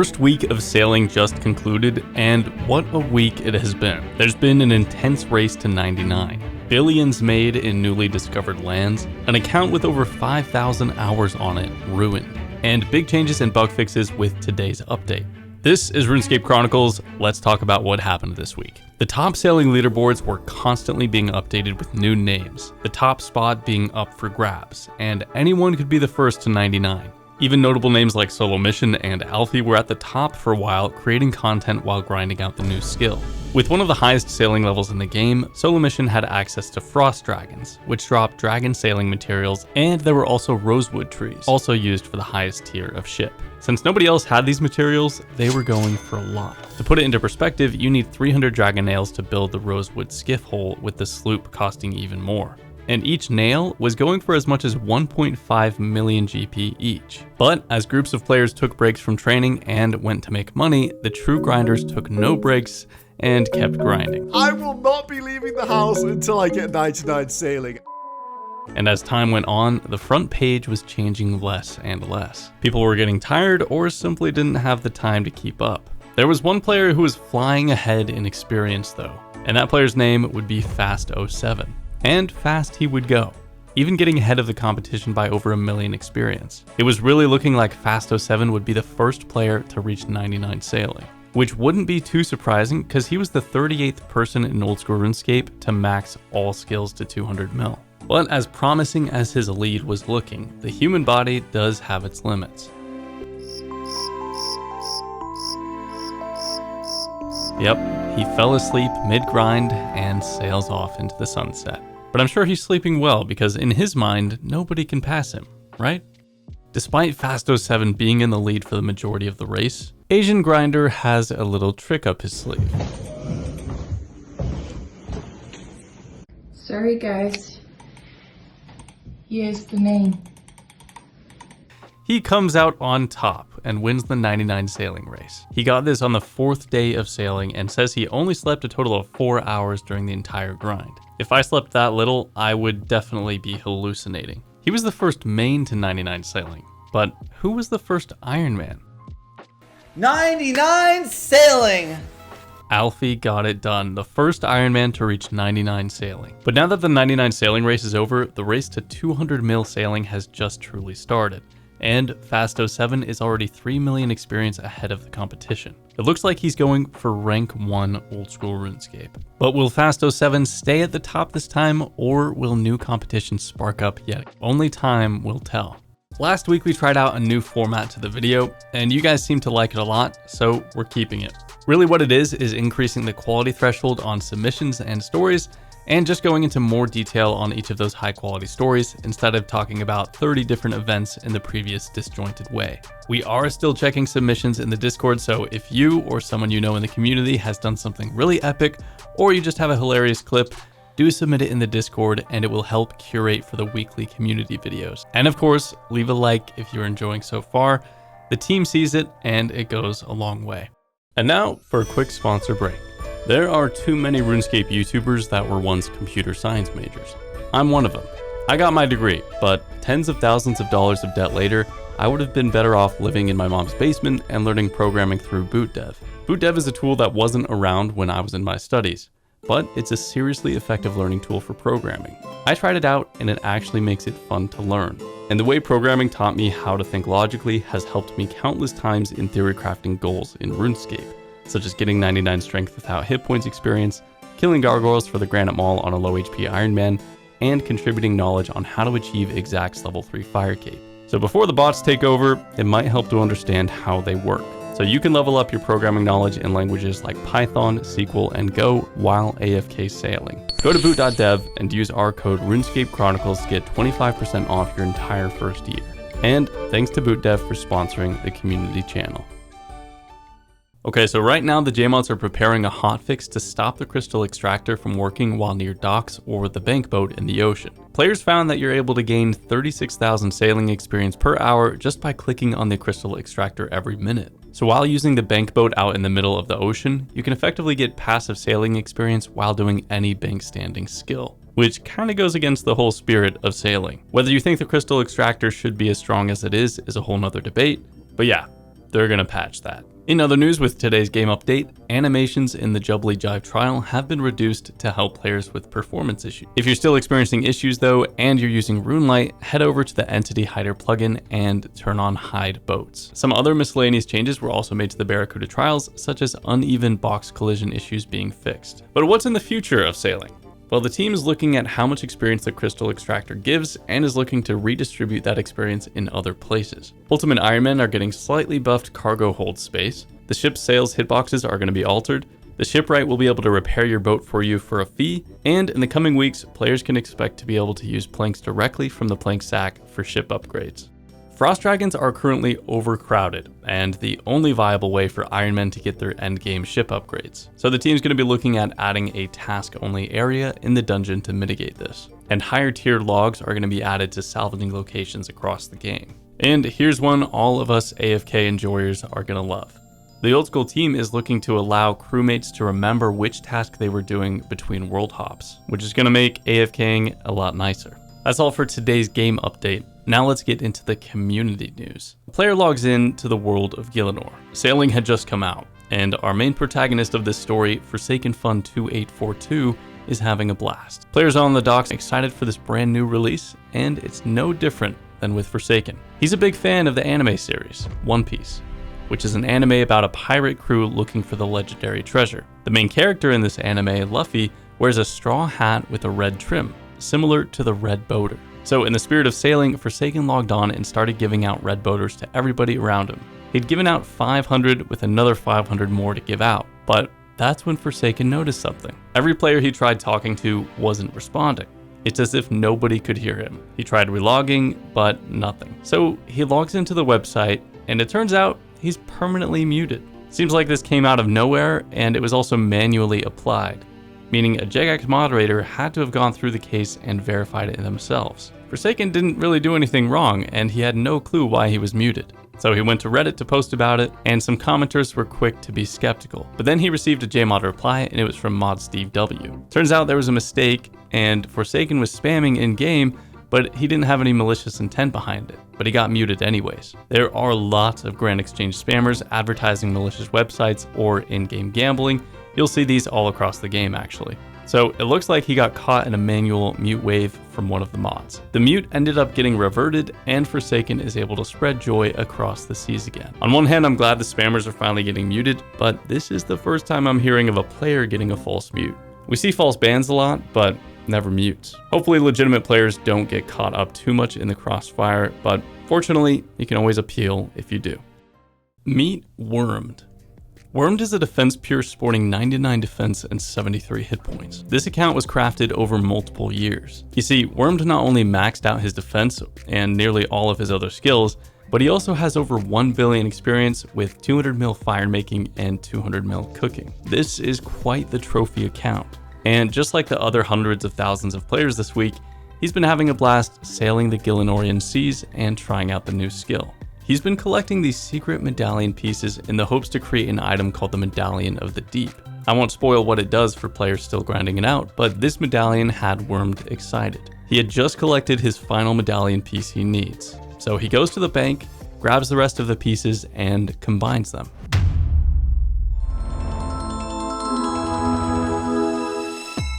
first week of sailing just concluded, and what a week it has been. There's been an intense race to 99. Billions made in newly discovered lands, an account with over 5,000 hours on it ruined, and big changes and bug fixes with today's update. This is RuneScape Chronicles. Let's talk about what happened this week. The top sailing leaderboards were constantly being updated with new names, the top spot being up for grabs, and anyone could be the first to 99. Even notable names like Solomission and Alfie were at the top for a while, creating content while grinding out the new skill. With one of the highest sailing levels in the game, Solomission had access to frost dragons, which dropped dragon sailing materials, and there were also rosewood trees, also used for the highest tier of ship. Since nobody else had these materials, they were going for a lot. To put it into perspective, you need 300 dragon nails to build the rosewood skiff hull, with the sloop costing even more. And each nail was going for as much as 1.5 million GP each. But as groups of players took breaks from training and went to make money, the true grinders took no breaks and kept grinding. I will not be leaving the house until I get 99 sailing. And as time went on, the front page was changing less and less. People were getting tired or simply didn't have the time to keep up. There was one player who was flying ahead in experience though, and that player's name would be Fast07. And fast he would go, even getting ahead of the competition by over 1 million experience. It was really looking like Fast07 would be the first player to reach 99 sailing, which wouldn't be too surprising because he was the 38th person in old school RuneScape to max all skills to 200 mil. But as promising as his lead was looking, the human body does have its limits. Yep, he fell asleep mid-grind and sails off into the sunset. But I'm sure he's sleeping well because in his mind, nobody can pass him, right? Despite Fast07 being in the lead for the majority of the race, AsianGrinder has a little trick up his sleeve. Sorry guys, here's the name. He comes out on top and wins the 99 sailing race. He got this on the 4th day of sailing and says he only slept a total of 4 hours during the entire grind. If I slept that little, I would definitely be hallucinating. He was the first main to 99 sailing, but who was the first Iron Man? 99 sailing! Alfie got it done, the first Iron Man to reach 99 sailing. But now that the 99 sailing race is over, the race to 200 mil sailing has just truly started. And Fast07 is already 3 million experience ahead of the competition. It looks like he's going for rank 1 old school RuneScape. But will Fast07 stay at the top this time, or will new competition spark up yet? Only time will tell. Last week we tried out a new format to the video, and you guys seem to like it a lot, so we're keeping it. Really what it is increasing the quality threshold on submissions and stories, and just going into more detail on each of those high quality stories instead of talking about 30 different events in the previous disjointed way. We are still checking submissions in the Discord, so if you or someone you know in the community has done something really epic, or you just have a hilarious clip, do submit it in the Discord and it will help curate for the weekly community videos. And of course, leave a like if you're enjoying so far. The team sees it and it goes a long way. And now for a quick sponsor break. There are too many RuneScape YouTubers that were once computer science majors. I'm one of them. I got my degree, but tens of thousands of dollars of debt later, I would have been better off living in my mom's basement and learning programming through BootDev. BootDev is a tool that wasn't around when I was in my studies, but it's a seriously effective learning tool for programming. I tried it out and it actually makes it fun to learn. And the way programming taught me how to think logically has helped me countless times in theory crafting goals in RuneScape, such as getting 99 strength without hit points experience, killing gargoyles for the Granite Maul on a low HP Iron Man, and contributing knowledge on how to achieve Exact's level 3 Fire Cape. So before the bots take over, it might help to understand how they work. So you can level up your programming knowledge in languages like Python, SQL, and Go while AFK sailing. Go to boot.dev and use our code RuneScape Chronicles to get 25% off your entire first year. And thanks to BootDev for sponsoring the community channel. Okay, so right now the JMods are preparing a hotfix to stop the crystal extractor from working while near docks or the bank boat in the ocean. Players found that you're able to gain 36,000 sailing experience per hour just by clicking on the crystal extractor every minute. So while using the bank boat out in the middle of the ocean, you can effectively get passive sailing experience while doing any bank standing skill, which kind of goes against the whole spirit of sailing. Whether you think the crystal extractor should be as strong as it is a whole nother debate, but yeah. they're gonna patch that. In other news, with today's game update, animations in the Jubbly Jive trial have been reduced to help players with performance issues. If you're still experiencing issues though, and you're using RuneLite, head over to the Entity Hider plugin and turn on Hide Boats. Some other miscellaneous changes were also made to the Barracuda trials, such as uneven box collision issues being fixed. But what's in the future of sailing? Well, the team is looking at how much experience the Crystal Extractor gives and is looking to redistribute that experience in other places. Ultimate Ironmen are getting slightly buffed cargo hold space. The ship's sails hitboxes are going to be altered. The shipwright will be able to repair your boat for you for a fee. And in the coming weeks, players can expect to be able to use planks directly from the plank sack for ship upgrades. Frost Dragons are currently overcrowded, and the only viable way for Ironmen to get their endgame ship upgrades. So the team's going to be looking at adding a task-only area in the dungeon to mitigate this. And higher tiered logs are going to be added to salvaging locations across the game. And here's one all of us AFK enjoyers are going to love. The old school team is looking to allow crewmates to remember which task they were doing between world hops, which is going to make AFKing a lot nicer. That's all for today's game update. Now let's get into the community news. The player logs in to the world of Gielinor. Sailing had just come out, and our main protagonist of this story, Forsaken Fun 2842, is having a blast. Players on the docks excited for this brand new release, and it's no different than with Forsaken. He's a big fan of the anime series, One Piece, which is an anime about a pirate crew looking for the legendary treasure. The main character in this anime, Luffy, wears a straw hat with a red trim, similar to the Red Boater. So in the spirit of sailing, Forsaken logged on and started giving out red boaters to everybody around him. He'd given out 500 with another 500 more to give out, but that's when Forsaken noticed something. Every player he tried talking to wasn't responding. It's as if nobody could hear him. He tried relogging, but nothing. So he logs into the website, and it turns out he's permanently muted. Seems like this came out of nowhere, and it was also manually applied, meaning a Jagex moderator had to have gone through the case and verified it themselves. Forsaken didn't really do anything wrong, and he had no clue why he was muted. So he went to Reddit to post about it, and some commenters were quick to be skeptical. But then he received a JMod reply, and it was from Mod Steve W. Turns out there was a mistake, and Forsaken was spamming in-game, but he didn't have any malicious intent behind it. But he got muted anyways. There are lots of Grand Exchange spammers advertising malicious websites or in-game gambling. You'll see these all across the game actually. So it looks like he got caught in a manual mute wave from one of the mods. The mute ended up getting reverted, and Forsaken is able to spread joy across the seas again. On one hand, I'm glad the spammers are finally getting muted, but this is the first time I'm hearing of a player getting a false mute. We see false bans a lot, but never mutes. Hopefully legitimate players don't get caught up too much in the crossfire, but fortunately, you can always appeal if you do. Meet Wormed. Wormed is a defense pure sporting 99 defense and 73 hit points. This account was crafted over multiple years. You see, Wormed not only maxed out his defense and nearly all of his other skills, but he also has over 1 billion experience with 200 mil fire making and 200 mil cooking. This is quite the trophy account. And just like the other hundreds of thousands of players this week, he's been having a blast sailing the Gielinorian seas and trying out the new skill. He's been collecting these secret medallion pieces in the hopes to create an item called the Medallion of the Deep. I won't spoil what it does for players still grinding it out, but this medallion had Wormed excited. He had just collected his final medallion piece he needs. So he goes to the bank, grabs the rest of the pieces, and combines them.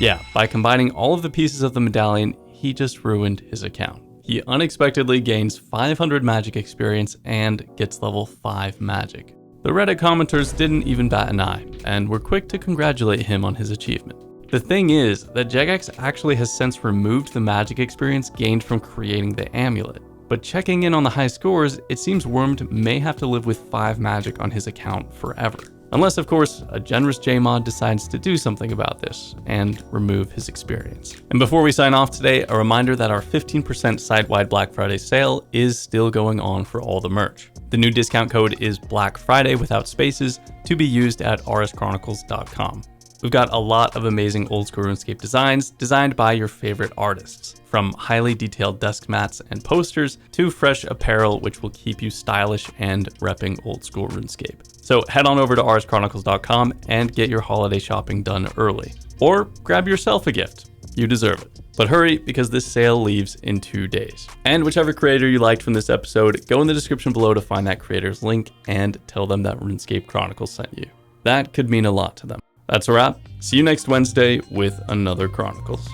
Yeah, by combining all of the pieces of the medallion, he just ruined his account. He unexpectedly gains 500 magic experience and gets level 5 magic. The Reddit commenters didn't even bat an eye, and were quick to congratulate him on his achievement. The thing is that Jagex actually has since removed the magic experience gained from creating the amulet. But checking in on the high scores, it seems Wormed may have to live with 5 magic on his account forever. Unless, of course, a generous JMod decides to do something about this and remove his experience. And before we sign off today, a reminder that our 15% site-wide Black Friday sale is still going on for all the merch. The new discount code is Black Friday without spaces, to be used at rschronicles.com. We've got a lot of amazing old school RuneScape designs designed by your favorite artists, from highly detailed desk mats and posters to fresh apparel which will keep you stylish and repping old school RuneScape. So head on over to rschronicles.com and get your holiday shopping done early. Or grab yourself a gift. You deserve it. But hurry, because this sale leaves in 2 days. And whichever creator you liked from this episode, go in the description below to find that creator's link and tell them that RuneScape Chronicles sent you. That could mean a lot to them. That's a wrap. See you next Wednesday with another Chronicles.